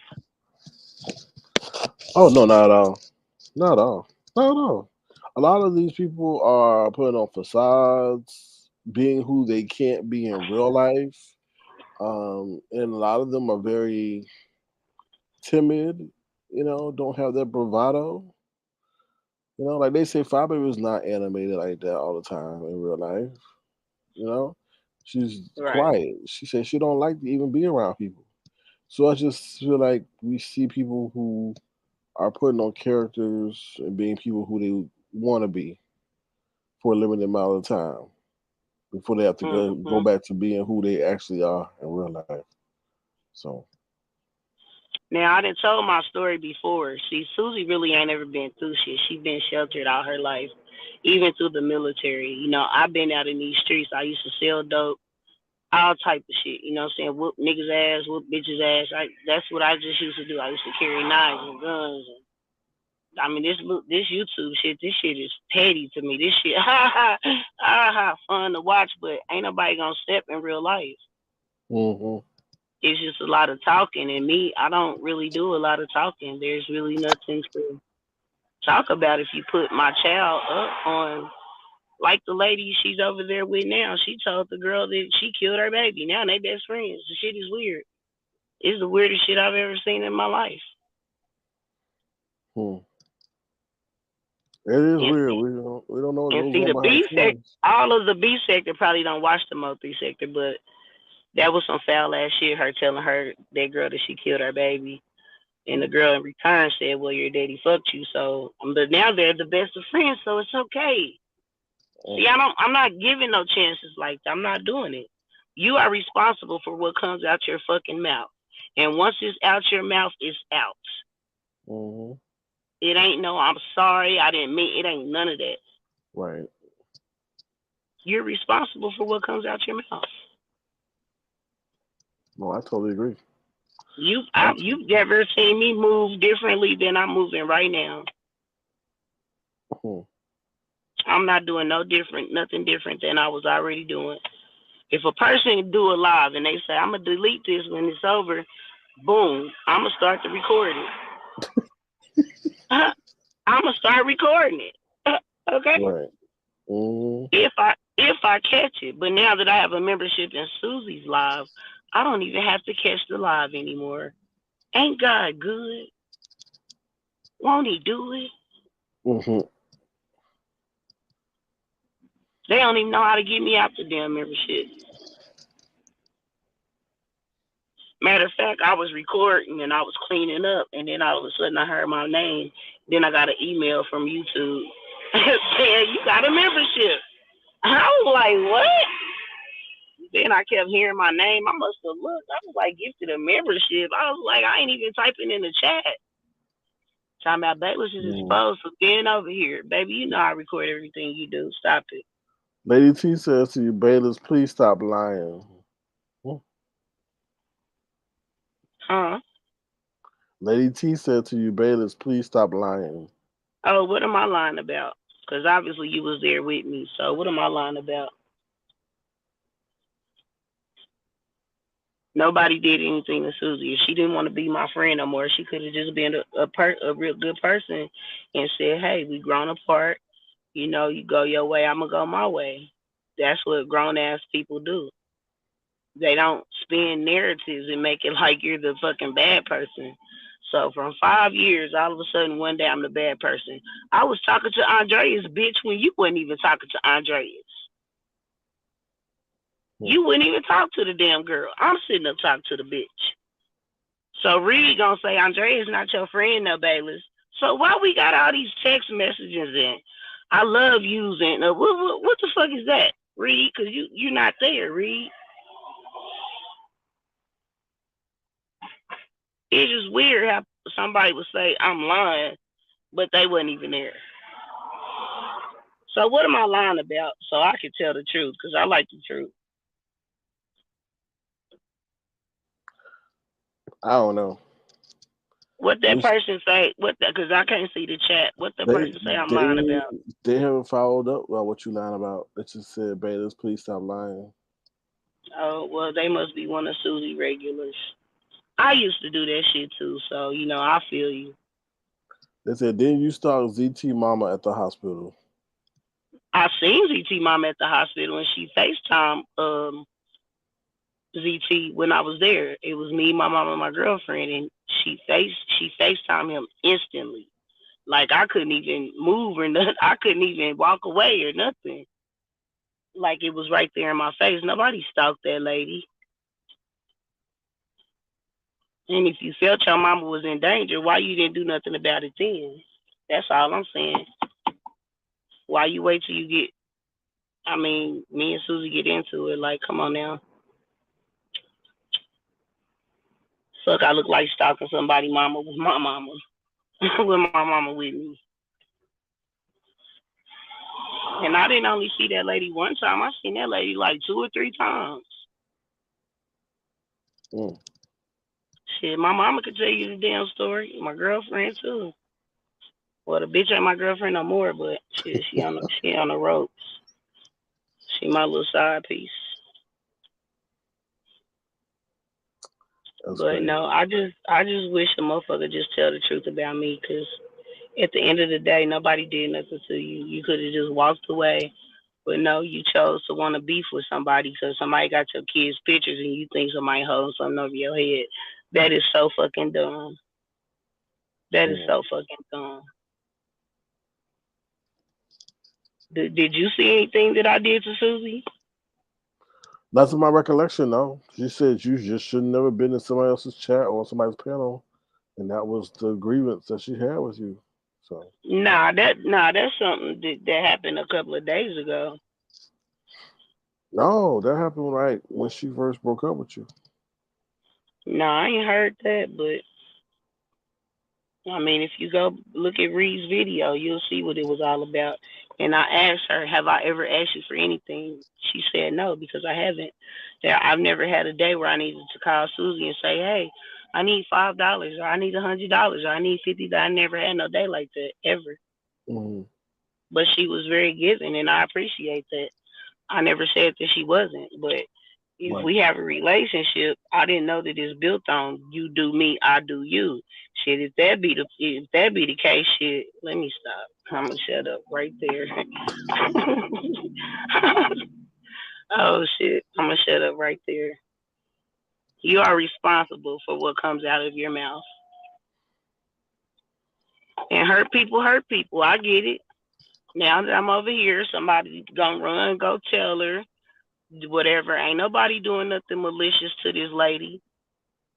Oh no, not at all. Not at all. Not at all. A lot of these people are putting on facades, being who they can't be in real life. And a lot of them are very timid, don't have that bravado. Like they say, Fyebabe is not animated like that all the time in real life. You know, she's Right. quiet. She says she don't like to even be around people. So I just feel like we see people who are putting on characters and being people who they want to be for a limited amount of time before they have to go Hmm. back to being who they actually are in real life. So, Now I done told my story before. See, Susie really ain't ever been through shit. She been sheltered all her life, even through the military. You know, I've been out in these streets. I used to sell dope, all type of shit. You know what I'm saying? Whoop niggas ass, whoop bitches ass. That's what I just used to do. I used to carry knives and guns. And, I mean, this YouTube shit, this shit is petty to me. This shit, fun to watch, but ain't nobody gonna step in real life. hmm It's just a lot of talking, and me, I don't really do a lot of talking. There's really nothing to talk about if you put my child up on like the lady she's over there with now. She told the girl that she killed her baby. Now they best friends. The shit is weird. It's the weirdest shit I've ever seen in my life. hmm. It is And weird. see, We don't know what and goes see on the behind the B sector, scenes. all of the B sector probably don't watch the Mo 3 sector, but that was some foul ass shit. Her telling her that girl that she killed her baby. And the girl in return said, "Well, your daddy fucked you." So, but now they're the best of friends, so it's okay. See, Mm, I'm not giving no chances like that. I'm not doing it. You are responsible for what comes out your fucking mouth, and once it's out your mouth, it's out. hmm. It ain't no "I'm sorry, I didn't mean." It ain't none of that. Right. You're responsible for what comes out your mouth. No, I totally agree. You've never seen me move differently than I'm moving right now. Hmm. I'm not doing no different, nothing different than I was already doing. If a person do a live and they say I'm gonna delete this when it's over, boom, I'm gonna start to record it. I'm gonna start recording it. Okay, Right. Hmm. if I catch it. But now that I have a membership in Susie's live, I don't even have to catch the live anymore. Ain't God good? Won't He do it? Hmm. They don't even know how to get me out the damn membership. Matter of fact, I was recording and I was cleaning up, and then all of a sudden I heard my name. Then I got an email from YouTube saying you got a membership. I was like, what? Then I kept hearing my name. I must have looked. I was like, gifted a membership. I was like, I ain't even typing in the chat. Talking about Baylis is Hmm. exposed for being over here. Baby, you know I record everything you do. Stop it. Lady T says to you, Baylis, please stop lying. Hmm. Huh? Lady T said to you, Baylis, please stop lying. Oh, what am I lying about? Because obviously you was there with me. So what am I lying about? Nobody did anything to Susie. If she didn't want to be my friend no more, she could have just been a real good person and said, "Hey, we grown apart. You know, you go your way, I'm gonna go my way." That's what grown ass people do. They don't spin narratives and make it like you're the fucking bad person. So from 5 years, all of a sudden one day I'm the bad person. I was talking to Andreas, bitch, when you wasn't even talking to Andreas. You wouldn't even talk to the damn girl. I'm sitting up talking to the bitch. So Reed gonna say Andrea's not your friend, no, Baylis. So why we got all these text messages in? I love using. What the fuck is that, Reed? Because you're not there, Reed. It's just weird how somebody would say I'm lying, but they wasn't even there. So what am I lying about? So I can tell the truth because I like the truth. I don't know. What that person say? What that? Because I can't see the chat. What the person say I'm lying about? They haven't followed up about what you lying about. They just said, Baylis, please stop lying. Oh well, they must be one of Susie regulars. I used to do that shit too, so I feel you. They said, didn't you stalk ZT Mama at the hospital? I seen ZT Mama at the hospital and she FaceTime ZT when I was there. It was me, my mom, and my girlfriend, and she FaceTime him instantly. Like I couldn't even move or nothing. I couldn't even walk away or nothing. Like it was right there in my face. Nobody stalked that lady. And if you felt your mama was in danger, why you didn't do nothing about it then? That's all I'm saying. Why you wait till you get? I mean, me and Susie get into it. Like, come on now. Fuck, I look like stalking somebody mama with my mama. With my mama with me. And I didn't only see that lady one time. I seen that lady like 2 or 3 times. Mm. Shit, my mama could tell you the damn story. My girlfriend too. Well, the bitch ain't my girlfriend no more, but shit, she on the ropes. She my little side piece. That's But crazy. no, I just wish a motherfucker just tell the truth about me, cause at the end of the day, nobody did nothing to you. You could have just walked away, but no, you chose to want to beef with somebody because somebody got your kids' pictures and you think somebody holding something over your head. That is so fucking dumb. That is so fucking dumb. Did you see anything that I did to Susie? That's my recollection, though. She said you just should never been in somebody else's chat or somebody's panel, and that was the grievance that she had with you. So that's something that happened a couple of days ago. no, that happened right when she first broke up with you. No, I ain't heard that, but I mean, if you go look at Reed's video, you'll see what it was all about. And I asked her, "Have I ever asked you for anything?" She said no, because I haven't. I've never had a day where I needed to call Susie and say, "Hey, I need $5, or I need $100, or I need $50." I never had no day like that ever. Mm-hmm. But she was very giving, and I appreciate that. I never said that she wasn't, but if we have a relationship, I didn't know that it's built on you do me, I do you. Shit, if that be the case, shit, let me stop. I'm gonna shut up right there. Oh shit, I'm gonna shut up right there. You are responsible for what comes out of your mouth. And hurt people hurt people. I get it. Now that I'm over here, somebody gonna run, go tell her, whatever. Ain't nobody doing nothing malicious to this lady.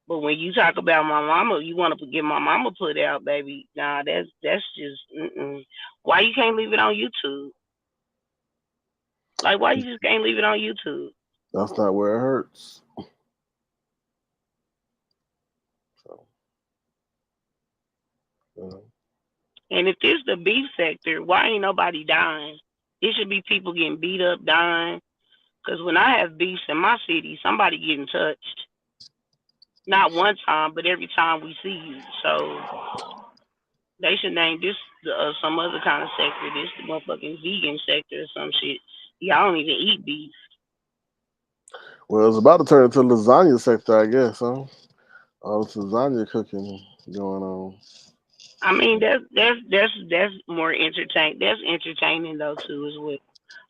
But when you talk about my mama, you want to get my mama put out, baby. Nah, that's just. Why you can't leave it on YouTube? Like, why you just can't leave it on YouTube? That's not where it hurts. So, And if this the beef sector, why ain't nobody dying? It should be people getting beat up, dying. Because when I have beefs in my city, somebody getting touched. Not one time, but every time we see you. So they should name this some other kind of sector. This the motherfucking vegan sector or some shit. Y'all don't even eat beef. Well, it's about to turn into lasagna sector, I guess, huh? All this lasagna cooking going on. I mean, that's more entertaining. That's entertaining though too, as well.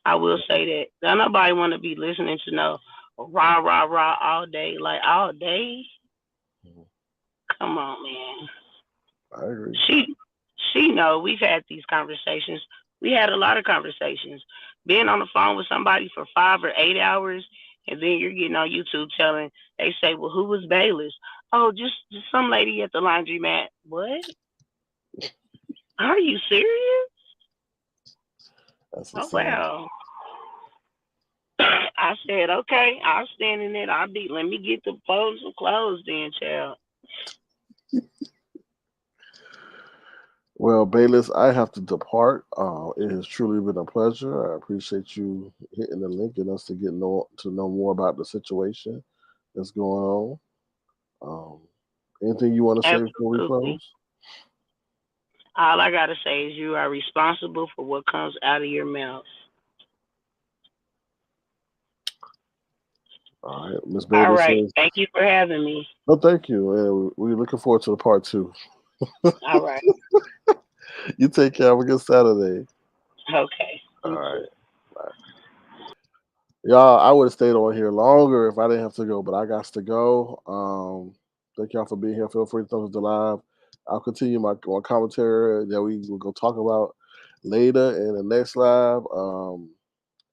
I will say that. Don't nobody want to be listening to no rah rah rah all day, like all day. Mhm. Come on, man. I agree. She she know we've had these conversations. We had a lot of conversations. Being on the phone with somebody for 5 or 8 hours, and then you're getting on YouTube telling they say, well, who was Baylis? Oh, just some lady at the laundromat. What? Are you serious? That's Oh insane. well. I said, okay, I'll stand in it. Let me get the fold some clothes then, child. Well, Baylis, I have to depart. It has truly been a pleasure. I appreciate you hitting the link and us to know more about the situation that's going on. Um, Anything you want to say before we Absolutely. close? All I gotta say is you are responsible for what comes out of your mouth. All right, Miss All Baylis right. says, Thank you for having me. "No, thank you. We're looking forward to the part two. All right. You take care. Have a good Saturday. Okay. All You right, too. bye. Y'all, I would have stayed on here longer if I didn't have to go, but I got to go. Thank y'all for being here. Feel free to thumbs the live. I'll continue my commentary that we will go talk about later in the next live.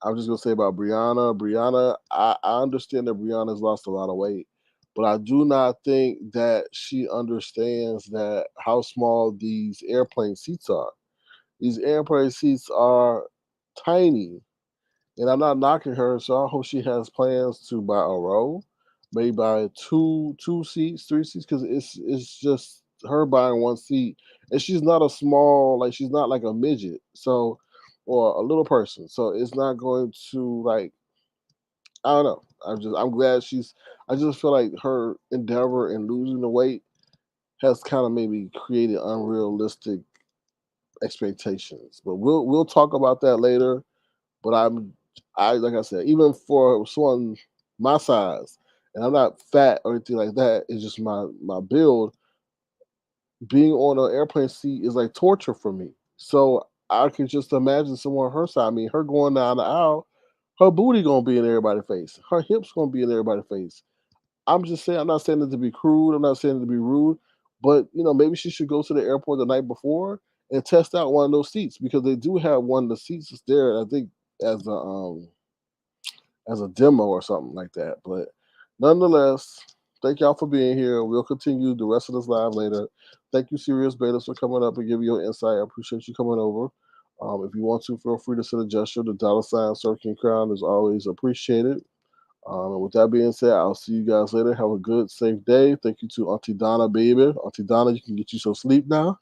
I'm just gonna say about Brianna. Brianna, I understand that Brianna's lost a lot of weight, but I do not think that she understands that how small these airplane seats are. These airplane seats are tiny, and I'm not knocking her, so I hope she has plans to buy a row, maybe buy two seats, three seats, because it's just her buying one seat, and she's not a small, like she's not like a midget, so or a little person, so it's not going to like, I don't know. I'm glad she's. I just feel like her endeavor in losing the weight has kind of maybe created unrealistic expectations, but we'll talk about that later. But I like I said, even for someone my size, and I'm not fat or anything like that. It's just my build. Being on an airplane seat is like torture for me. So I can just imagine someone her size. I mean, her going down the aisle, her booty gonna be in everybody's face. Her hips gonna be in everybody's face. I'm just saying. I'm not saying it to be crude. I'm not saying it to be rude. But maybe she should go to the airport the night before and test out one of those seats because they do have one of the seats that's there. I think as a demo or something like that. But nonetheless, thank y'all for being here. We'll continue the rest of this live later. Thank you, Sirius Baylis, for coming up and giving your insight. I appreciate you coming over. If you want to, feel free to send a gesture. The dollar sign circling crown is always appreciated. And with that being said, I'll see you guys later. Have a good, safe day. Thank you to Auntie Donna, baby. Auntie Donna, you can get you some sleep now.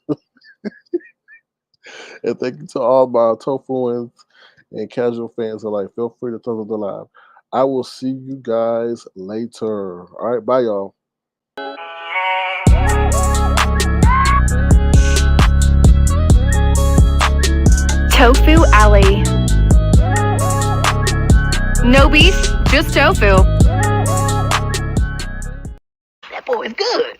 And thank you to all my tofuans and casual fans alike. Feel free to turn on the live. I will see you guys later. All right, bye, y'all. Tofu Alley. No beef, just tofu. That boy is good.